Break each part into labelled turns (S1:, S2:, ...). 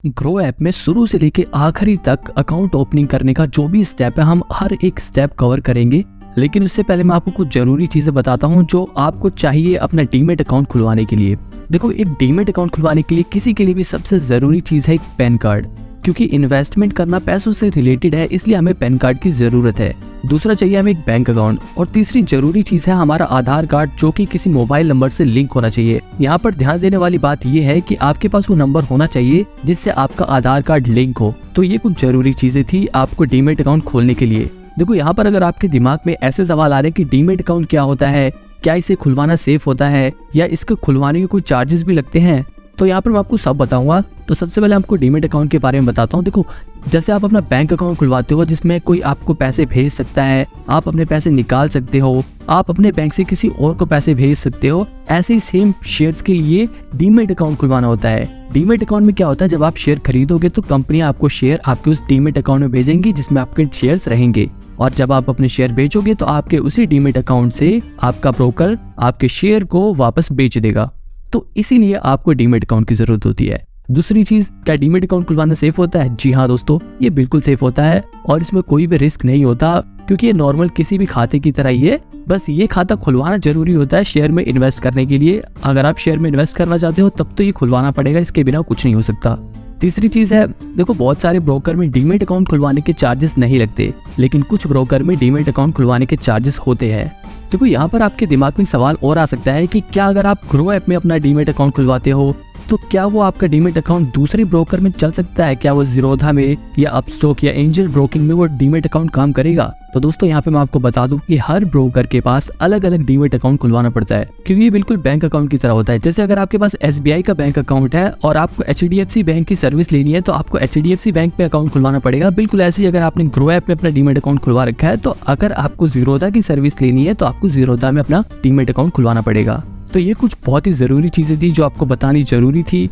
S1: Grow app में शुरू से लेके आखिरी तक अकाउंट ओपनिंग करने का जो भी स्टेप है, हम हर एक स्टेप कवर करेंगे। लेकिन उससे पहले मैं आपको कुछ जरूरी चीजें बताता हूँ जो आपको चाहिए अपना डीमैट अकाउंट खुलवाने के लिए। देखो, एक डीमैट अकाउंट खुलवाने के लिए किसी के लिए भी सबसे जरूरी चीज है एक पैन कार्ड, क्योंकि इन्वेस्टमेंट करना पैसों से रिलेटेड है, इसलिए हमें पैन कार्ड की जरूरत है। दूसरा चाहिए हमें एक बैंक अकाउंट, और तीसरी जरूरी चीज है हमारा आधार कार्ड, जो कि किसी मोबाइल नंबर से लिंक होना चाहिए। यहाँ पर ध्यान देने वाली बात ये है कि आपके पास वो नंबर होना चाहिए जिससे आपका आधार कार्ड लिंक हो। तो ये कुछ जरूरी चीजें थी आपको डीमैट अकाउंट खोलने के लिए। देखो, यहाँ पर अगर आपके दिमाग में ऐसे सवाल आ रहे हैं कि डीमैट अकाउंट क्या होता है, क्या इसे खुलवाना सेफ होता है, या इसके खुलवाने के कोई चार्जेस भी लगते हैं, तो यहाँ पर मैं आपको सब बताऊंगा। तो सबसे पहले आपको डीमैट अकाउंट के बारे में बताता हूँ। देखो, जैसे आप अपना बैंक अकाउंट खुलवाते हो जिसमें कोई आपको पैसे भेज सकता है, आप अपने पैसे निकाल सकते हो, आप अपने बैंक से किसी और को पैसे भेज सकते हो, ऐसे ही सेम शेयर्स के लिए डीमैट अकाउंट खुलवाना होता है। डीमैट अकाउंट में क्या होता है, जब आप शेयर खरीदोगे तो कंपनियां आपको शेयर आपके उस डीमैट अकाउंट में भेजेंगी जिसमें आपके शेयर्स रहेंगे, और जब आप अपने शेयर बेचोगे तो आपके उसी डीमैट अकाउंट से आपका ब्रोकर आपके शेयर को वापस बेच देगा। तो इसीलिए आपको डीमैट अकाउंट की जरूरत होती है। दूसरी चीज, क्या डीमैट अकाउंट खुलवाना सेफ होता है? जी हाँ दोस्तों, ये बिल्कुल सेफ होता है और इसमें कोई भी रिस्क नहीं होता, क्योंकि ये नॉर्मल किसी भी खाते की तरह ही है। बस ये खाता खुलवाना जरूरी होता है शेयर में इन्वेस्ट करने के लिए। अगर आप शेयर में इन्वेस्ट करना चाहते हो तब तो ये खुलवाना पड़ेगा, इसके बिना कुछ नहीं हो सकता। तीसरी चीज है, देखो, बहुत सारे ब्रोकर में डीमैट अकाउंट खुलवाने के चार्जेस नहीं लगते, लेकिन कुछ ब्रोकर में डीमैट अकाउंट खुलवाने के चार्जेस होते हैं। देखो, यहाँ पर आपके दिमाग में सवाल और आ सकता है कि क्या अगर आप ग्रो ऐप में अपना डीमैट अकाउंट खुलवाते हो तो क्या वो आपका डीमैट अकाउंट दूसरे ब्रोकर में चल सकता है? क्या वो ज़ीरोधा में या अपस्टॉक या एंजल ब्रोकिंग में वो डीमैट अकाउंट काम करेगा? तो दोस्तों, यहाँ पे मैं आपको बता दूं कि हर ब्रोकर के पास अलग अलग डीमैट अकाउंट खुलवाना पड़ता है, क्योंकि ये बिल्कुल बैंक अकाउंट की तरह होता है। जैसे अगर आपके पास SBI का बैंक अकाउंट है और आपको HDFC बैंक की सर्विस लेनी है तो आपको HDFC बैंक पे अकाउंट खुलवाना पड़ेगा। बिल्कुल ऐसे ही अगर आपने ग्रो ऐप में अपना डीमैट अकाउंट खुलवा रखा है तो अगर आपको ज़ीरोधा की सर्विस लेनी है तो आपको ज़ीरोधा में अपना डीमैट अकाउंट खुलवाना पड़ेगा। तो ये कुछ बहुत ही जरूरी चीजें थी जो आपको बतानी जरूरी थी।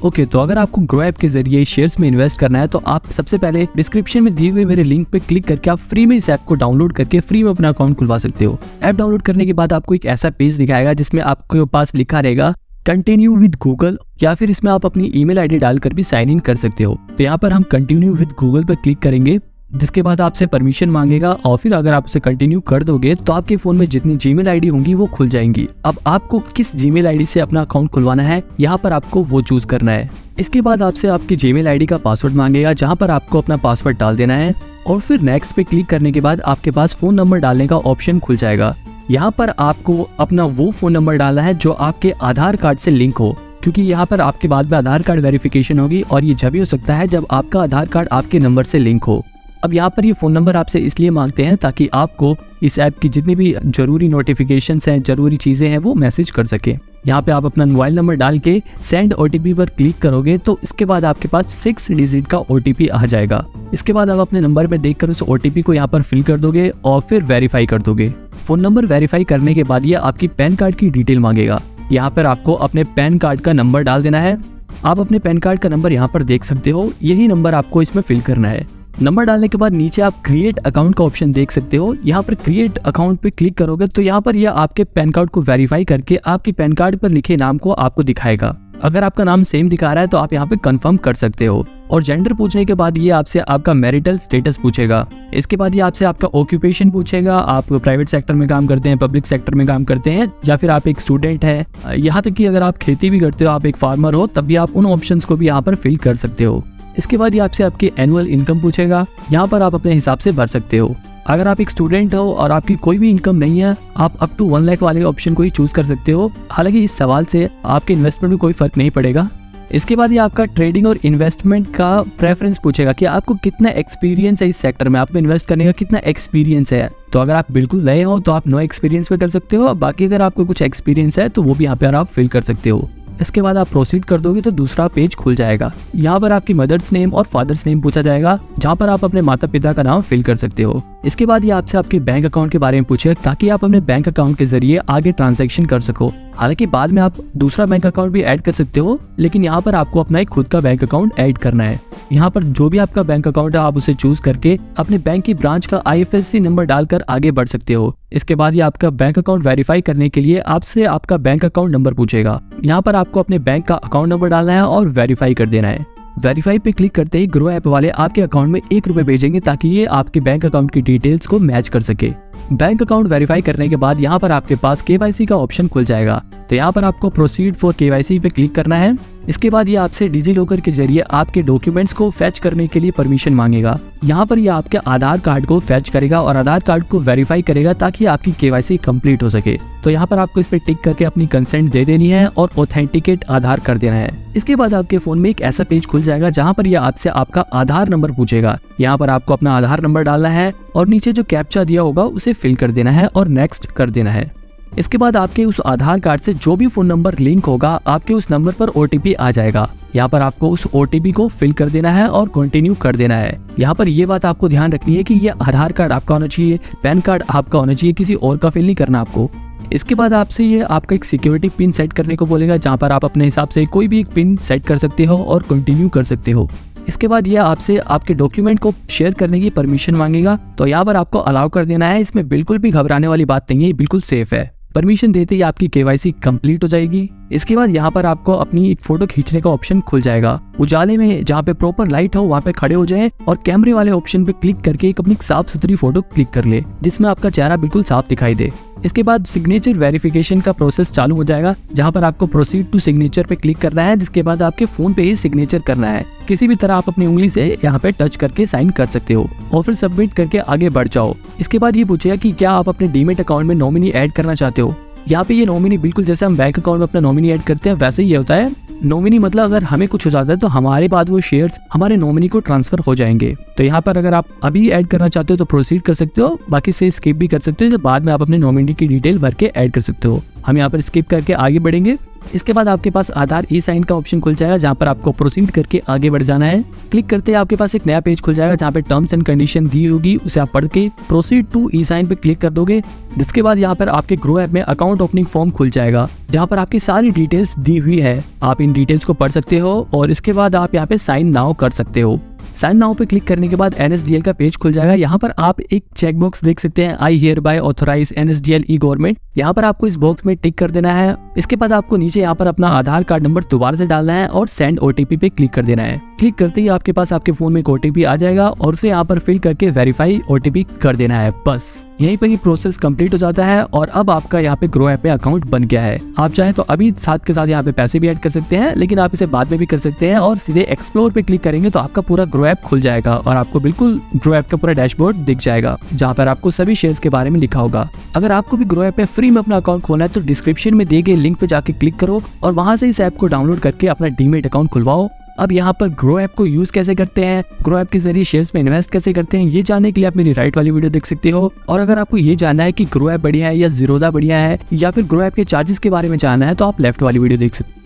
S1: ओके, तो अगर आपको ग्रो ऐप के जरिए शेयर्स में इन्वेस्ट करना है तो आप सबसे पहले डिस्क्रिप्शन में दिए हुए मेरे लिंक पे क्लिक करके आप फ्री में इस ऐप को डाउनलोड करके फ्री में अपना अकाउंट खुलवा सकते हो। ऐप डाउनलोड करने के बाद आपको एक ऐसा पेज दिखाएगा जिसमें आपके पास लिखा रहेगा कंटिन्यू विद गूगल, या फिर इसमें आप अपनी ईमेल आईडी डालकर भी साइन इन कर सकते हो। तो यहाँ पर हम कंटिन्यू विद गूगल पर क्लिक करेंगे, जिसके बाद आपसे परमिशन मांगेगा, और फिर अगर आप उसे कंटिन्यू कर दोगे तो आपके फोन में जितनी जीमेल आईडी होंगी वो खुल जाएंगी। अब आपको किस जीमेल आईडी से अपना अकाउंट खुलवाना है, यहाँ पर आपको वो चूज करना है। इसके बाद आपसे आपकी जीमेल आईडी का पासवर्ड मांगेगा, जहाँ पर आपको अपना पासवर्ड डाल देना है, और फिर नेक्स्ट पे क्लिक करने के बाद आपके पास फोन नंबर डालने का ऑप्शन खुल जाएगा। यहाँ पर आपको अपना वो फोन नंबर डालना है जो आपके आधार कार्ड से लिंक हो, क्योंकि यहाँ पर आपके बाद में आधार कार्ड वेरिफिकेशन होगी, और ये जब भी हो सकता है जब आपका आधार कार्ड आपके नंबर से लिंक हो। अब यहाँ पर ये फ़ोन नंबर आपसे इसलिए मांगते हैं ताकि आपको इस ऐप की जितनी भी जरूरी नोटिफिकेशंस हैं, जरूरी चीज़ें हैं, वो मैसेज कर सके। यहाँ पे आप अपना मोबाइल नंबर डाल के सेंड OTP पर क्लिक करोगे तो इसके बाद आपके पास 6 डिजिट का OTP आ जाएगा। इसके बाद आप अपने नंबर में देखकर उस OTP को यहाँ पर फिल कर दोगे और फिर वेरीफाई कर दोगे। फ़ोन नंबर वेरीफाई करने के बाद ये आपकी पैन कार्ड की डिटेल मांगेगा। यहाँ पर आपको अपने पैन कार्ड का नंबर डाल देना है। आप अपने पैन कार्ड का नंबर यहाँ पर देख सकते हो, यही नंबर आपको इसमें फिल करना है। नंबर डालने के बाद नीचे आप क्रिएट अकाउंट का ऑप्शन देख सकते हो। यहाँ पर क्रिएट अकाउंट पे क्लिक करोगे तो यहाँ पर यह आपके पैन कार्ड को वेरीफाई करके आपके पैन कार्ड पर लिखे नाम को आपको दिखाएगा। अगर आपका नाम सेम दिखा रहा है तो आप यहाँ पे कंफर्म कर सकते हो। और जेंडर पूछने के बाद ये आपसे आपका मैरिटल स्टेटस पूछेगा। इसके बाद ये आपसे आपका ऑक्यूपेशन पूछेगा, आप प्राइवेट सेक्टर में काम करते हैं, पब्लिक सेक्टर में काम करते हैं, या फिर आप एक स्टूडेंट है। यहाँ तक कि अगर आप खेती भी करते हो, आप एक फार्मर हो, तब भी आप उन ऑप्शंस को भी यहाँ पर फिल कर सकते हो। इसके बाद ये आपसे आपकी एनुअल इनकम पूछेगा, यहाँ पर आप अपने हिसाब से भर सकते हो। अगर आप एक स्टूडेंट हो और आपकी कोई भी इनकम नहीं है, आप अप टू 1 लाख वाले ऑप्शन को ही चूज कर सकते हो। हालांकि इस सवाल से आपके इन्वेस्टमेंट में कोई फर्क नहीं पड़ेगा। इसके बाद ये आपका ट्रेडिंग और इन्वेस्टमेंट का प्रेफरेंस पूछेगा कि आपको कितना एक्सपीरियंस है इस सेक्टर में, आप इन्वेस्ट करने का कितना एक्सपीरियंस है। तो अगर आप बिल्कुल नए हो तो आप नो एक्सपीरियंस पे कर सकते हो, बाकी अगर आपको कुछ एक्सपीरियंस है तो वो भी यहाँ पे आप फिल कर सकते हो। इसके बाद आप प्रोसीड कर दोगे तो दूसरा पेज खुल जाएगा। यहाँ पर आपकी मदर्स नेम और फादर्स नेम पूछा जाएगा, जहाँ पर आप अपने माता पिता का नाम फिल कर सकते हो। इसके बाद ये आपसे आपके बैंक अकाउंट के बारे में पूछेगा ताकि आप अपने बैंक अकाउंट के जरिए आगे ट्रांजैक्शन कर सको। हालांकि बाद में आप दूसरा बैंक अकाउंट भी ऐड कर सकते हो, लेकिन यहाँ पर आपको अपना एक खुद का बैंक अकाउंट ऐड करना है। यहाँ पर जो भी आपका बैंक अकाउंट है आप उसे चूज करके अपने बैंक की ब्रांच का IFSC नंबर डालकर आगे बढ़ सकते हो। इसके बाद ये आपका बैंक अकाउंट वेरीफाई करने के लिए आपसे आपका बैंक अकाउंट नंबर पूछेगा। यहाँ पर आपको अपने बैंक का अकाउंट नंबर डालना है और वेरीफाई कर देना है। वेरीफाई पे क्लिक करते ही ग्रो ऐप वाले आपके अकाउंट में ₹1 भेजेंगे ताकि ये आपके बैंक अकाउंट की डिटेल्स को मैच कर सके। बैंक अकाउंट वेरीफाई करने के बाद यहाँ पर आपके पास KYC का ऑप्शन खुल जाएगा। तो यहाँ पर आपको प्रोसीड फॉर KYC पे क्लिक करना है। इसके बाद ये आपसे डिजीलॉकर के जरिए आपके डॉक्यूमेंट्स को फैच करने के लिए परमिशन मांगेगा। यहाँ पर ये आपके आधार कार्ड को फैच करेगा और आधार कार्ड को वेरीफाई करेगा ताकि आपकी KYC कंप्लीट हो सके। तो यहाँ पर आपको इस पे टिक करके अपनी कंसेंट दे देनी है और ऑथेंटिकेट आधार कर देना है। इसके बाद आपके फोन में एक ऐसा पेज खुल जाएगा जहाँ पर ये आपसे आपका आधार नंबर पूछेगा। यहाँ पर आपको अपना आधार नंबर डालना है और नीचे जो कैप्चा दिया होगा उसे फिल कर देना है और नेक्स्ट कर देना है। इसके बाद आपके उस आधार कार्ड से जो भी फोन नंबर लिंक होगा आपके उस नंबर पर OTP आ जाएगा। यहाँ पर आपको उस OTP को फिल कर देना है और कंटिन्यू कर देना है। यहाँ पर ये बात आपको ध्यान रखनी है कि ये आधार कार्ड आपका होना चाहिए, पैन कार्ड आपका होना चाहिए, किसी और का फिल नहीं करना आपको। इसके बाद आपसे ये आपका एक सिक्योरिटी पिन सेट करने को बोलेगा जहाँ पर आप अपने हिसाब से कोई भी एक पिन सेट कर सकते हो और कंटिन्यू कर सकते हो। इसके बाद ये आपसे आपके डॉक्यूमेंट को शेयर करने की परमिशन मांगेगा। तो यहाँ पर आपको अलाउ कर देना है। इसमें बिल्कुल भी घबराने वाली बात नहीं है, बिल्कुल सेफ है। परमिशन देते ही आपकी KYC कंप्लीट हो जाएगी। इसके बाद यहाँ पर आपको अपनी एक फोटो खींचने का ऑप्शन खुल जाएगा। उजाले में जहाँ पे प्रॉपर लाइट हो वहाँ पे खड़े हो जाएं और कैमरे वाले ऑप्शन पे क्लिक करके एक अपनी साफ सुथरी फोटो क्लिक कर ले जिसमें आपका चेहरा बिल्कुल साफ दिखाई दे। इसके बाद सिग्नेचर वेरिफिकेशन का प्रोसेस चालू हो जाएगा जहाँ पर आपको प्रोसीड टू सिग्नेचर पे क्लिक करना है। जिसके बाद आपके फोन पे ही सिग्नेचर करना है। किसी भी तरह आप अपनी उंगली से यहाँ पे टच करके साइन कर सकते हो और फिर सबमिट करके आगे बढ़ जाओ। इसके बाद ये पूछेगा कि क्या आप अपने डीमेट अकाउंट में नॉमिनी ऐड करना चाहते हो। यहाँ पे ये नॉमिनी बिल्कुल जैसे हम बैंक अकाउंट में अपना नॉमिनी ऐड करते हैं वैसे ही ये होता है। नॉमिनी मतलब अगर हमें कुछ हो जाता है तो हमारे बाद वो शेयर्स हमारे नॉमिनी को ट्रांसफर हो जाएंगे। तो यहाँ पर अगर आप अभी ऐड करना चाहते हो तो प्रोसीड कर सकते हो, बाकी से स्किप भी कर सकते हो। तो बाद में आप अपने नॉमिनी की डिटेल भर के ऐड कर सकते हो। हम यहाँ पर स्किप करके आगे बढ़ेंगे। इसके बाद आपके पास आधार ई-साइन का ऑप्शन खुल जाएगा जहाँ पर आपको प्रोसीड करके आगे बढ़ जाना है। क्लिक करते ही आपके पास एक नया पेज खुल जाएगा जहाँ पे टर्म्स एंड कंडीशन दी होगी, उसे आप पढ़ के प्रोसीड टू ई-साइन पे क्लिक कर दोगे। जिसके बाद यहाँ पर आपके ग्रो ऐप में अकाउंट ओपनिंग फॉर्म खुल जाएगा जहाँ पर आपकी सारी डिटेल्स दी हुई है। आप इन डिटेल्स को पढ़ सकते हो और इसके बाद आप यहाँ पे साइन नाउ कर सकते हो। साइन नाउ पे क्लिक करने के बाद NSDL का पेज खुल जाएगा। यहाँ पर आप एक चेक बॉक्स देख सकते हैं, I hereby authorise NSDL e government. यहाँ पर आपको इस बॉक्स में टिक कर देना है। इसके बाद आपको नीचे यहाँ पर अपना आधार कार्ड नंबर दोबारा से डालना है और सेंड OTP पे क्लिक कर देना है। क्लिक करते ही आपके पास आपके फोन में एक OTP आ जाएगा और उसे यहाँ पर फिल करके वेरीफाई OTP कर देना है। बस यहीं पर ये प्रोसेस कंप्लीट हो जाता है और अब आपका यहाँ पे ग्रो ऐप पे अकाउंट बन गया है। आप चाहे तो अभी साथ के साथ यहाँ पे पैसे भी ऐड कर सकते हैं, लेकिन आप इसे बाद में भी कर सकते हैं और सीधे एक्सप्लोर पे क्लिक करेंगे तो आपका पूरा ग्रो ऐप खुल जाएगा और आपको बिल्कुल ग्रो ऐप का पूरा डैशबोर्ड दिख जाएगा जहाँ पर आपको सभी शेयर्स के बारे में लिखा होगा। अगर आपको भी ग्रो ऐप पे फ्री में अपना अकाउंट खोलना है तो डिस्क्रिप्शन में दिए गए लिंक पे जाके क्लिक करो और वहां से इस ऐप को डाउनलोड करके अपना डीमेट अकाउंट खुलवाओ। अब यहाँ पर ग्रो ऐप को यूज कैसे करते हैं, ग्रो ऐप के जरिए शेयर्स में इन्वेस्ट कैसे करते हैं, ये जानने के लिए आप मेरी राइट वाली वीडियो देख सकते हो। और अगर आपको ये जानना है कि ग्रो ऐप बढ़िया है या जीरोधा बढ़िया है या फिर ग्रो ऐप के चार्जेस के बारे में जानना है तो आप लेफ्ट वाली वीडियो देख सकते हो।